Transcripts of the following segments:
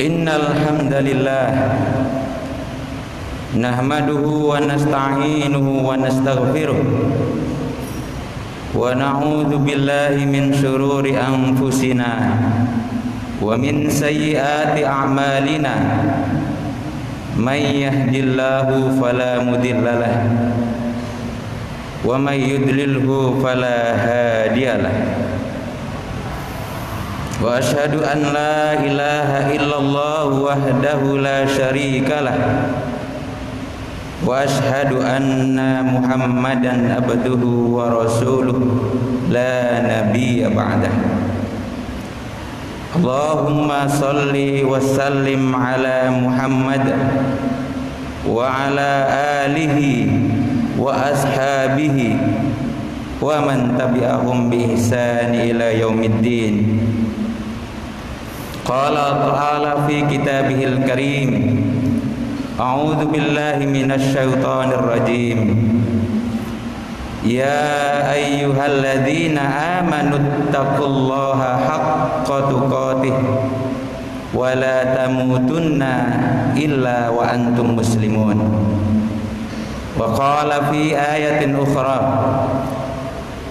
Innal hamdalillah nahmaduhu wa nasta'inuhu wa nastaghfiruh wa na'udzu billahi min shururi anfusina wa min sayyiati a'malina may yahdihillahu fala mudhillalah wa may yudlilhu fala hadiyalah. Wa asyhadu an la ilaha illallah wahdahu la syarikalah wa asyhadu anna Muhammadan abduhu wa rasuluh la nabiyya ba'dah. Allahumma salli wa sallim ala Muhammad wa ala alihi wa ashabihi wa man tabi'ahum bi ihsani ila yaumiddin. Qala ta'ala fi kitabihil karim, a'udzu billahi minasy syaithanir rajim. Ya ayyuhalladzina amanu taqullaha haqqa tuqatih wa la tamutunna illa wa antum muslimun. Wa qala fi ayatin ukhra,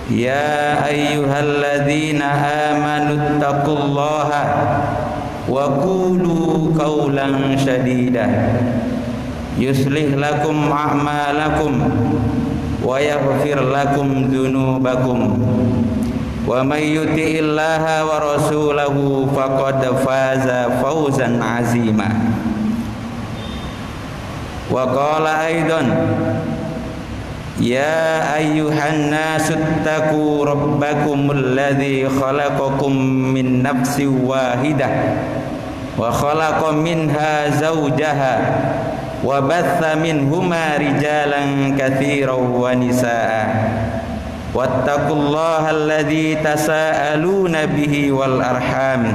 ya ayyuhalladzina amanu taqullaha wa qulu qawlan sadida yuslih lakum a'malakum wa yaghfir lakum dzunubakum wa may yuti'illaha wa rasulahu faqad faza fawzan 'azima. Wa qala aidan, ya ayyuhan nasu ttaqu rabbakumul ladzi khalaqakum min nafsin wahidah wa khalaqa minha zawjaha wa batha minhuma rijalan katsiran wa nisaa wattaqullaha alladzi tasaaluna bihi wal arham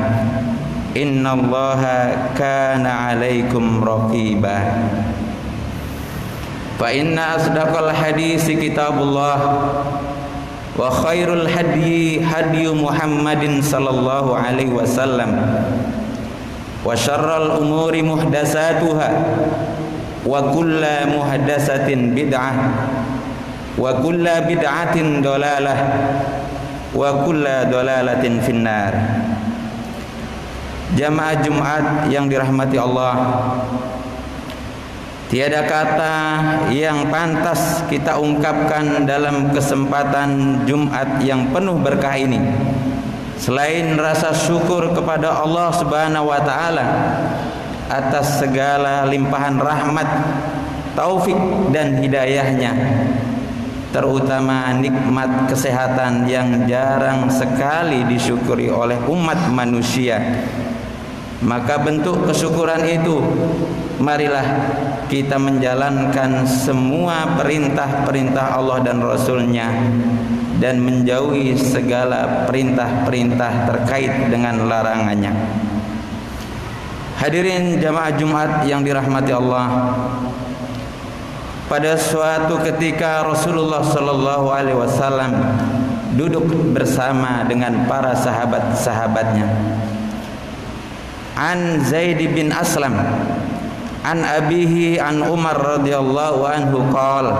innallaha kana 'alaikum raqiba. Fa inna asdaqal hadisi kitabullah wa khairul hadyi hadyu Muhammadin sallallahu alaihi wasallam wa syarral umuri muhdatsatuha wa kullu muhdatsatin bid'ah wa kullu bid'atin dhalalah wa kullu dhalalatin finnar. Jamaah Jumat yang dirahmati Allah, tiada kata yang pantas kita ungkapkan dalam kesempatan Jumat yang penuh berkah ini selain rasa syukur kepada Allah Subhanahu wa taala atas segala limpahan rahmat, taufik dan hidayahnya, terutama nikmat kesehatan yang jarang sekali disyukuri oleh umat manusia. Maka bentuk kesyukuran itu, marilah kita menjalankan semua perintah-perintah Allah dan Rasul-Nya dan menjauhi segala perintah-perintah terkait dengan larangannya. Hadirin jamaah Jumat yang dirahmati Allah, pada suatu ketika Rasulullah sallallahu alaihi wasallam duduk bersama dengan para sahabat-sahabatnya. An Zaid bin Aslam an abihi an Umar radhiyallahu anhu qala,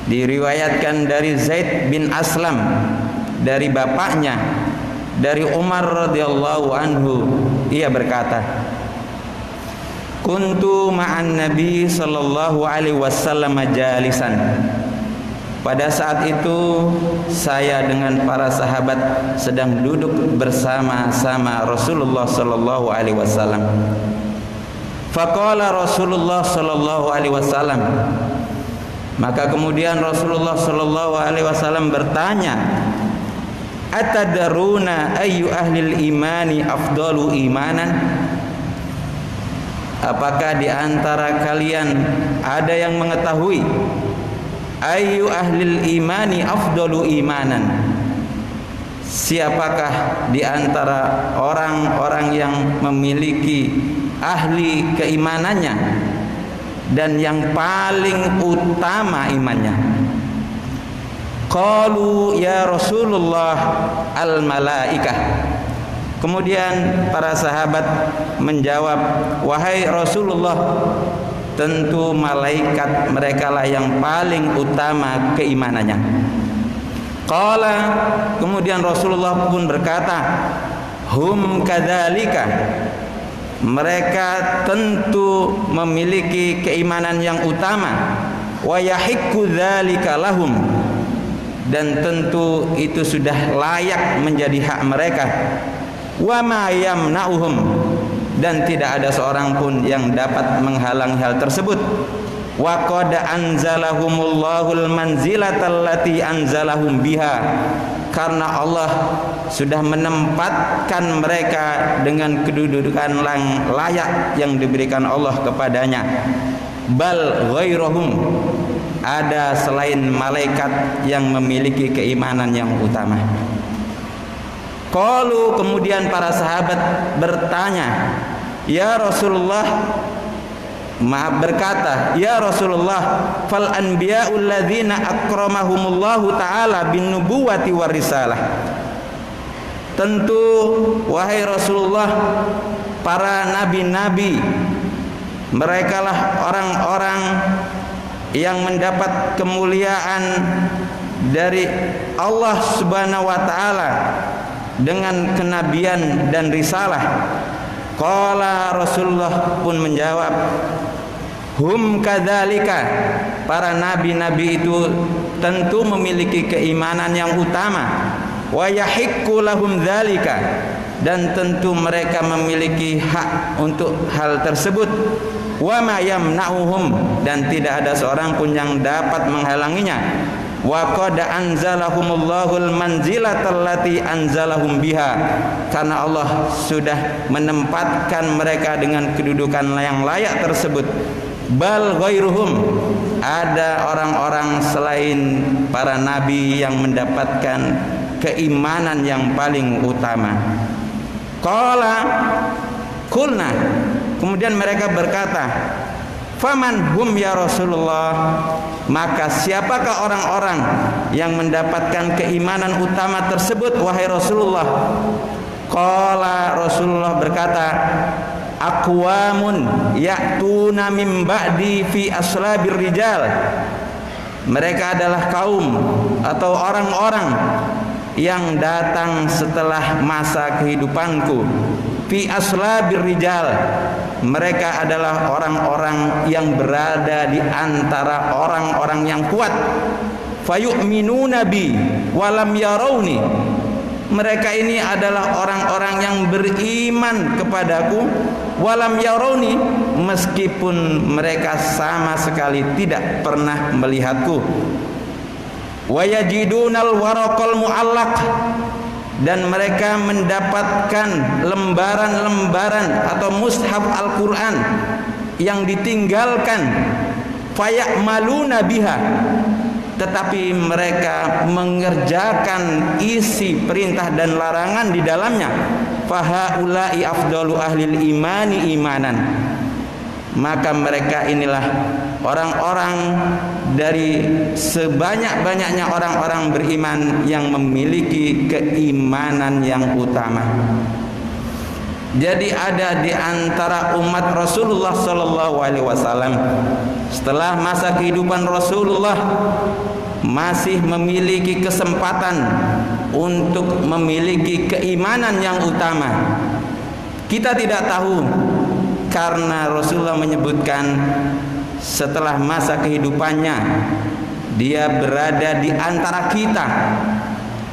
diriwayatkan dari Zaid bin Aslam dari bapaknya dari Umar radhiyallahu anhu, ia berkata, kuntu ma'an nabi sallallahu alaihi wasallam jalisan. Pada saat itu saya dengan para sahabat sedang duduk bersama-sama Rasulullah sallallahu alaihi wasallam. Faqala Rasulullah sallallahu alaihi wasallam, maka kemudian Rasulullah sallallahu alaihi wasallam bertanya, atadaruna ayyu ahlil imani afdalu imanan? Apakah di antara kalian ada yang mengetahui ayyu ahlil imani afdalu imanan? Siapakah di antara orang-orang yang memiliki ahli keimanannya dan yang paling utama imannya? Qalu ya Rasulullah al malaikah. Kemudian para sahabat menjawab, wahai Rasulullah, tentu malaikat merekalah yang paling utama keimanannya. Qala, kemudian Rasulullah pun berkata, hum kadzalika, mereka tentu memiliki keimanan yang utama, wa yahiqqu dzalika lahum, dan tentu itu sudah layak menjadi hak mereka. Wa ma yamna'uhum, dan tidak ada seorang pun yang dapat menghalangi hal tersebut. Wa qad anzalahumullahul manzilatal lati anzalahum biha, karena Allah sudah menempatkan mereka dengan kedudukan layak yang diberikan Allah kepadanya. Bal ghairuhum, ada selain malaikat yang memiliki keimanan yang utama. Qalu, kemudian para sahabat bertanya, ya Rasulullah, berkata, ya Rasulullah, fal anbiya'ul ladzina akramahumullahu ta'ala bin nubuwati war risalah. Tentu wahai Rasulullah, para nabi-nabi merekalah orang-orang yang mendapat kemuliaan dari Allah Subhanahu wa taala dengan kenabian dan risalah. Qala, Rasulullah pun menjawab, hum kadzalika, para nabi-nabi itu tentu memiliki keimanan yang utama. Wa yahiqqu lahum dzalika, dan tentu mereka memiliki hak untuk hal tersebut. Wa ma yamna'uhum, dan tidak ada seorang pun yang dapat menghalanginya. Wa qad anzalahumullahul manzilatal lati anzalahum biha, karena Allah sudah menempatkan mereka dengan kedudukan yang layak tersebut. Bal ghairuhum, ada orang-orang selain para nabi yang mendapatkan keimanan yang paling utama. Qala, qulna, kemudian mereka berkata, faman hum ya Rasulullah, maka siapakah orang-orang yang mendapatkan keimanan utama tersebut wahai Rasulullah? Qala, Rasulullah berkata, aqwamun ya'tuna min ba'di fi aslabir rijal, mereka adalah kaum atau orang-orang yang datang setelah masa kehidupanku. Fi aslabir rijal, mereka adalah orang-orang yang berada di antara orang-orang yang kuat. Fayu'minuna bi walam yarawni, mereka ini adalah orang-orang yang beriman kepadaku, walam yarawni, meskipun mereka sama sekali tidak pernah melihatku. Wa yajidunal waraqal mu'allaq, dan mereka mendapatkan lembaran-lembaran atau mushaf Al-Quran yang ditinggalkan. Faya'maluna biha, tetapi mereka mengerjakan isi perintah dan larangan di dalamnya. Fahaula'i afdalu ahlil imani imanan, maka mereka inilah orang-orang dari sebanyak-banyaknya orang-orang beriman yang memiliki keimanan yang utama. Jadi ada di antara umat Rasulullah sallallahu alaihi wasallam setelah masa kehidupan Rasulullah masih memiliki kesempatan untuk memiliki keimanan yang utama. Kita tidak tahu, karena Rasulullah menyebutkan setelah masa kehidupannya dia berada di antara kita,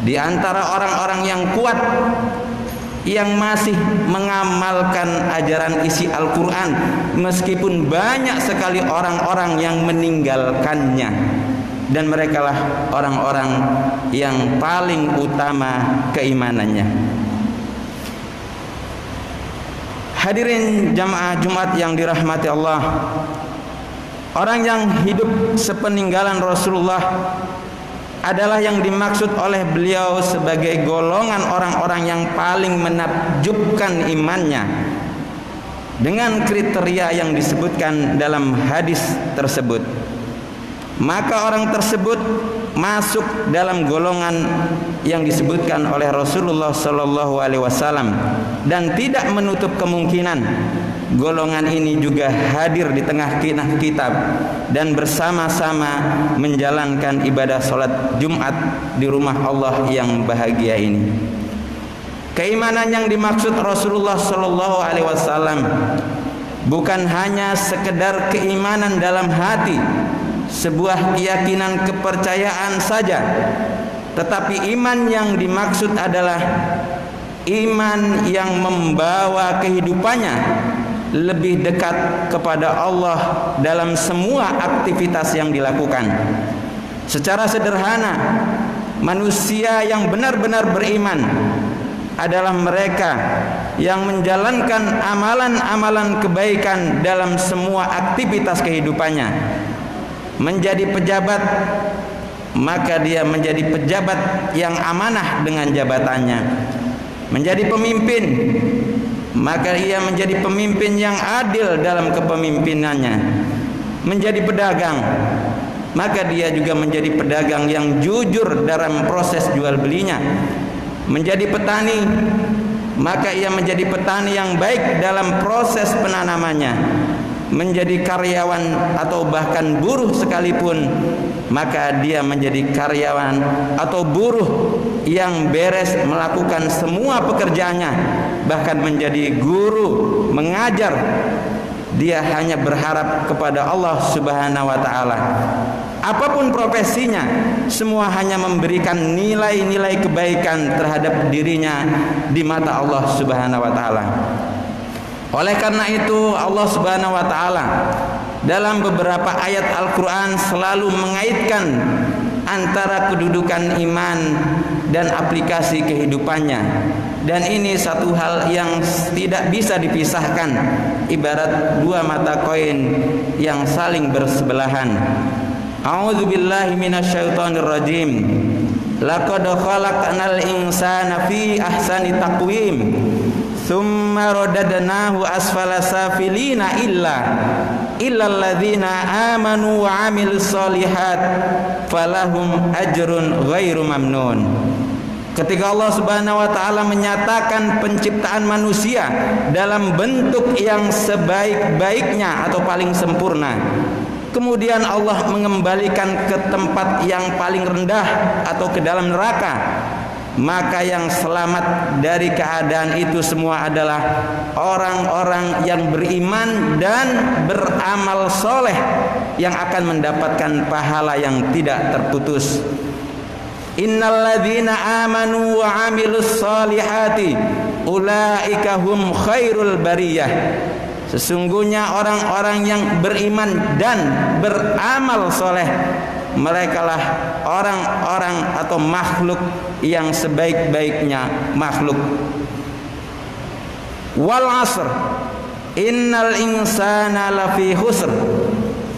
di antara orang-orang yang kuat yang masih mengamalkan ajaran isi Al-Quran, meskipun banyak sekali orang-orang yang meninggalkannya, dan merekalah orang-orang yang paling utama keimanannya. Hadirin jamaah Jumat yang dirahmati Allah, orang yang hidup sepeninggalan Rasulullah adalah yang dimaksud oleh beliau sebagai golongan orang-orang yang paling menakjubkan imannya dengan kriteria yang disebutkan dalam hadis tersebut. Maka orang tersebut masuk dalam golongan yang disebutkan oleh Rasulullah sallallahu alaihi wasallam, dan tidak menutup kemungkinan golongan ini juga hadir di tengah kita dan bersama-sama menjalankan ibadah salat Jumat di rumah Allah yang bahagia ini. Keimanan yang dimaksud Rasulullah sallallahu alaihi wasallam bukan hanya sekedar keimanan dalam hati, sebuah keyakinan kepercayaan saja, tetapi iman yang dimaksud adalah iman yang membawa kehidupannya lebih dekat kepada Allah dalam semua aktivitas yang dilakukan. Secara sederhana, manusia yang benar-benar beriman adalah mereka yang menjalankan amalan-amalan kebaikan dalam semua aktivitas kehidupannya. Menjadi pejabat, maka dia menjadi pejabat yang amanah dengan jabatannya. Menjadi pemimpin, maka ia menjadi pemimpin yang adil dalam kepemimpinannya. Menjadi pedagang, maka dia juga menjadi pedagang yang jujur dalam proses jual belinya. Menjadi petani, maka ia menjadi petani yang baik dalam proses penanamannya. Menjadi karyawan atau bahkan buruh sekalipun, maka dia menjadi karyawan atau buruh yang beres melakukan semua pekerjaannya, bahkan menjadi guru mengajar. Dia hanya berharap kepada Allah Subhanahu wa taala. Apapun profesinya, semua hanya memberikan nilai-nilai kebaikan terhadap dirinya di mata Allah Subhanahu wa taala. Oleh karena itu Allah Subhanahu wa taala dalam beberapa ayat Al-Qur'an selalu mengaitkan antara kedudukan iman dan aplikasi kehidupannya, dan ini satu hal yang tidak bisa dipisahkan, ibarat dua mata koin yang saling bersebelahan. A'udzu billahi minasyaitonir rajim. Laqad khalaqnal insana fi ahsani taqwim thumma radadnahu asfala safilina illal ladzina amanu wa 'amilus sholihat falahum ajrun ghairu mamnun. Ketika Allah Subhanahu wa taala menyatakan penciptaan manusia dalam bentuk yang sebaik-baiknya atau paling sempurna, kemudian Allah mengembalikan ke tempat yang paling rendah atau ke dalam neraka, maka yang selamat dari keadaan itu semua adalah orang-orang yang beriman dan beramal soleh yang akan mendapatkan pahala yang tidak terputus. Innalladzina amanu wa 'amilus sholihati ulaika hum khairul bariyah. Sesungguhnya orang-orang yang beriman dan beramal soleh, merekalah orang-orang atau makhluk yang sebaik-baiknya makhluk. Wal 'asr innal insana lafi khusr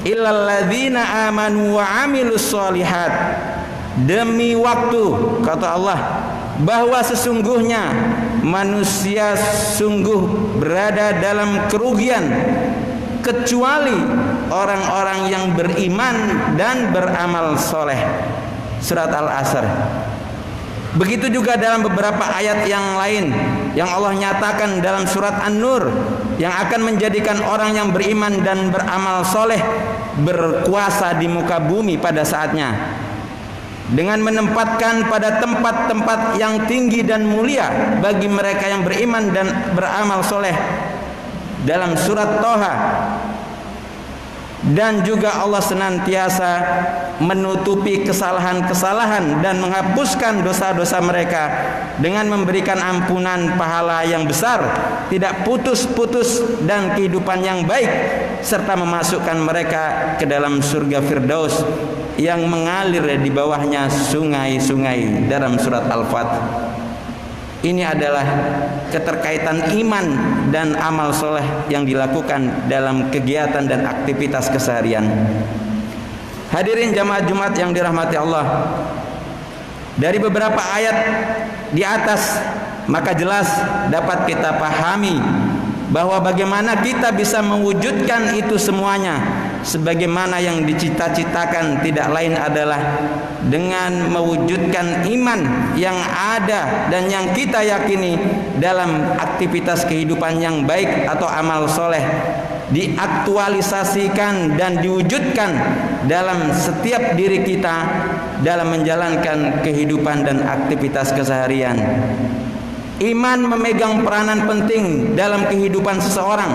illal ladzina amanu wa 'amilus sholihat. Demi waktu, kata Allah, bahwa sesungguhnya manusia sungguh berada dalam kerugian kecuali orang-orang yang beriman dan beramal soleh. Surat Al-Asr. Begitu juga dalam beberapa ayat yang lain yang Allah nyatakan dalam surat An-Nur, yang akan menjadikan orang yang beriman dan beramal soleh berkuasa di muka bumi pada saatnya, dengan menempatkan pada tempat-tempat yang tinggi dan mulia bagi mereka yang beriman dan beramal soleh dalam surat Toha. Dan juga Allah senantiasa menutupi kesalahan-kesalahan dan menghapuskan dosa-dosa mereka dengan memberikan ampunan pahala yang besar, tidak putus-putus, dan kehidupan yang baik, serta memasukkan mereka ke dalam surga Firdaus yang mengalir di bawahnya sungai-sungai dalam surat Al-Fat. Ini adalah keterkaitan iman dan amal soleh yang dilakukan dalam kegiatan dan aktivitas keseharian. Hadirin jamaah Jumat yang dirahmati Allah, dari beberapa ayat di atas maka jelas dapat kita pahami bahwa bagaimana kita bisa mewujudkan itu semuanya sebagaimana yang dicita-citakan tidak lain adalah dengan mewujudkan iman yang ada dan yang kita yakini dalam aktivitas kehidupan yang baik atau amal soleh, diaktualisasikan dan diwujudkan dalam setiap diri kita dalam menjalankan kehidupan dan aktivitas keseharian. Iman memegang peranan penting dalam kehidupan seseorang.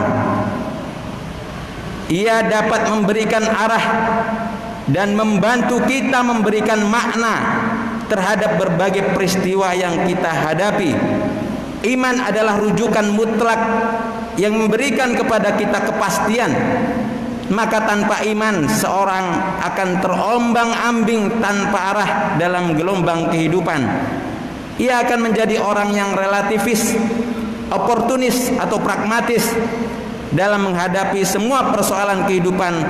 Ia dapat memberikan arah dan membantu kita memberikan makna terhadap berbagai peristiwa yang kita hadapi. Iman adalah rujukan mutlak yang memberikan kepada kita kepastian. Maka tanpa iman seorang akan terombang-ambing tanpa arah dalam gelombang kehidupan. Ia akan menjadi orang yang relativis, oportunis atau pragmatis dalam menghadapi semua persoalan kehidupan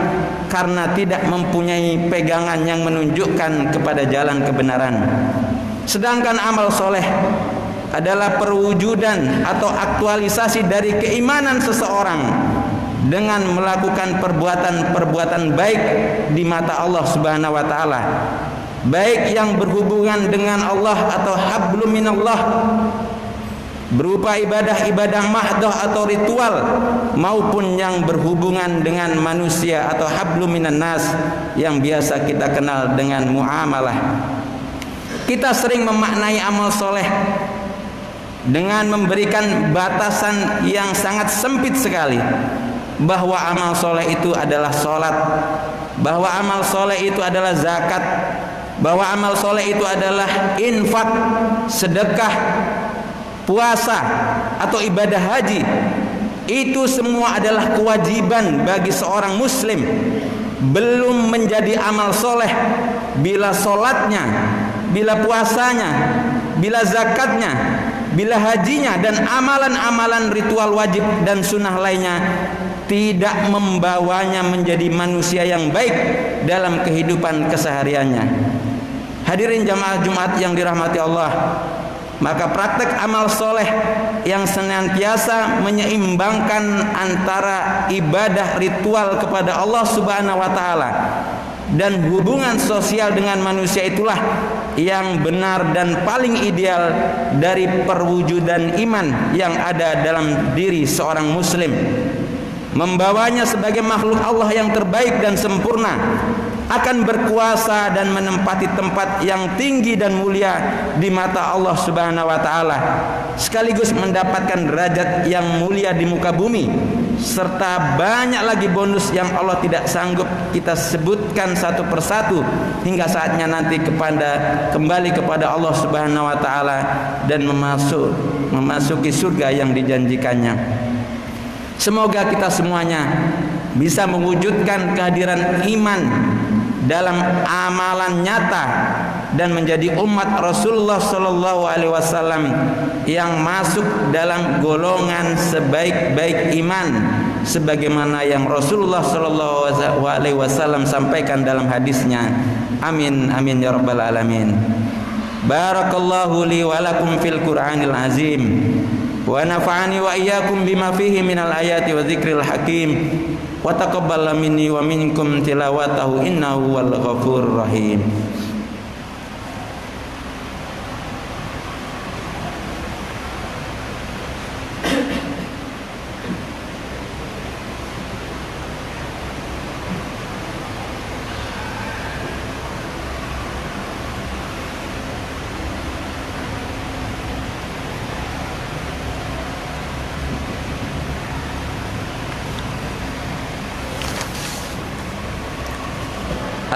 karena tidak mempunyai pegangan yang menunjukkan kepada jalan kebenaran. Sedangkan amal soleh adalah perwujudan atau aktualisasi dari keimanan seseorang dengan melakukan perbuatan-perbuatan baik di mata Allah Subhanahu wa taala, baik yang berhubungan dengan Allah atau hablum minallah berupa ibadah-ibadah mahdoh atau ritual, maupun yang berhubungan dengan manusia atau hablum minan nas yang biasa kita kenal dengan muamalah. Kita sering memaknai amal soleh dengan memberikan batasan yang sangat sempit sekali, bahwa amal soleh itu adalah sholat, bahwa amal soleh itu adalah zakat, bahwa amal soleh itu adalah infak, sedekah, puasa atau ibadah haji. Itu semua adalah kewajiban bagi seorang muslim. Belum menjadi amal soleh bila sholatnya, bila puasanya, bila zakatnya, bila hajinya dan amalan-amalan ritual wajib dan sunnah lainnya tidak membawanya menjadi manusia yang baik dalam kehidupan kesehariannya. Hadirin jamaah Jumat yang dirahmati Allah, maka praktek amal soleh yang senantiasa menyeimbangkan antara ibadah ritual kepada Allah Subhanahu wa taala dan hubungan sosial dengan manusia itulah yang benar dan paling ideal dari perwujudan iman yang ada dalam diri seorang muslim, membawanya sebagai makhluk Allah yang terbaik dan sempurna, akan berkuasa dan menempati tempat yang tinggi dan mulia di mata Allah Subhanahu wa taala, sekaligus mendapatkan derajat yang mulia di muka bumi, serta banyak lagi bonus yang Allah tidak sanggup kita sebutkan satu persatu hingga saatnya nanti kembali kepada Allah Subhanahu wa taala dan memasuki surga yang dijanjikannya. Semoga kita semuanya bisa mewujudkan kehadiran iman dalam amalan nyata dan menjadi umat Rasulullah sallallahu alaihi wasallam yang masuk dalam golongan sebaik-baik iman sebagaimana yang Rasulullah sallallahu alaihi wasallam sampaikan dalam hadisnya. Amin amin ya rabbal alamin. Barakallahu li wa lakum fil Qur'anil azim wa nafa'ani wa iyyakum bima fihi minal ayati wa dzikril hakim wa taqabbal minni wa minkum tilawatahu innahu wal ghafurur rahim.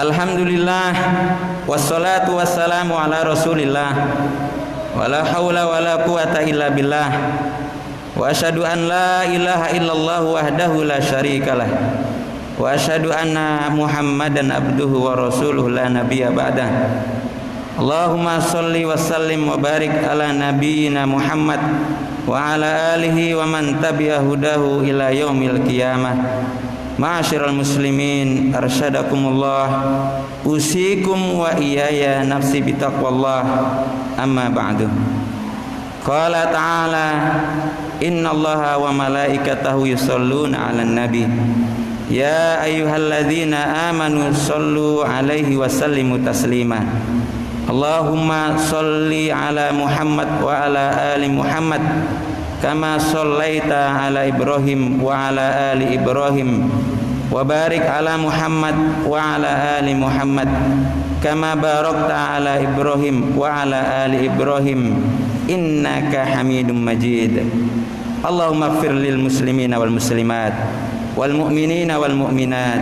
Alhamdulillah wassalatu wassalamu ala rasulillah wala haula wala quwata illa billah wa asyhadu an la ilaha illallah wahdahu la syarikalah wa asyhadu anna muhammadan abduhu wa rasuluhu la nabiyya ba'dah. Allahumma sholli wa sallim wa barik ala nabiyyina Muhammad wa ala alihi wa man tabi'a hudahu ila yaumil qiyamah. Ma'asyiral muslimin arsyadakumullah, usikum wa iyaya nafsi bitaqwallah, amma ba'du. Qala ta'ala innallaha wa malaikatahu yusholluna 'alan nabi يا أيها الذين آمنوا صلوا عليه وسلموا تسليما اللهم صل على محمد وعلى آل محمد كما صليت على إبراهيم وعلى آل إبراهيم وبارك على محمد وعلى آل محمد كما باركت على إبراهيم وعلى آل إبراهيم إنك حميد مجيد اللهم اغفر للمسلمين والمسلمات والمؤمنين والمؤمنات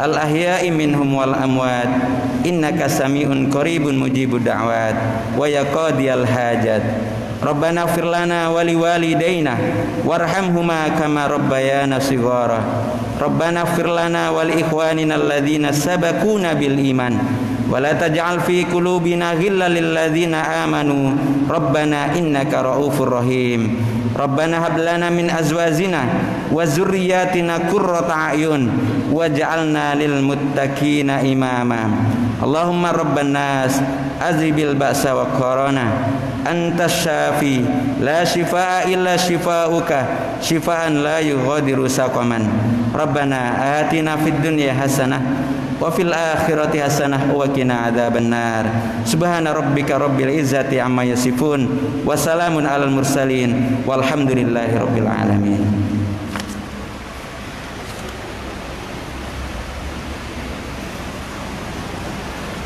الأحياء منهم والأموات إنك سميع قريب مجيب الدعوات ويا قاضي الحاجات ربنا اغفر لنا ولوالدينا وارحمهما كما ربيانا صغارا ربنا اغفر لنا ولإخواننا الذين سبقونا بالإيمان ولا تجعل في قلوبنا غلا للذين آمنوا ربنا إنك رؤوف رحيم ربنا هب لنا من أزواجنا وذرياتنا قرة أعين واجعلنا للمتقين إماما اللهم رب الناس أذهب البأس والكورونا أنت الشافي لا شفاء إلا شفاؤك شفاء لا يغادر سقما ربنا آتنا في الدنيا حسنة وفي الآخرة حسنة وقنا عذاب النار سبحان ربك رب العزة عما يصفون وسلام على المرسلين والحمد لله رب العالمين.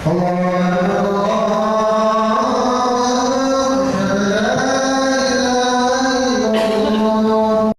Allah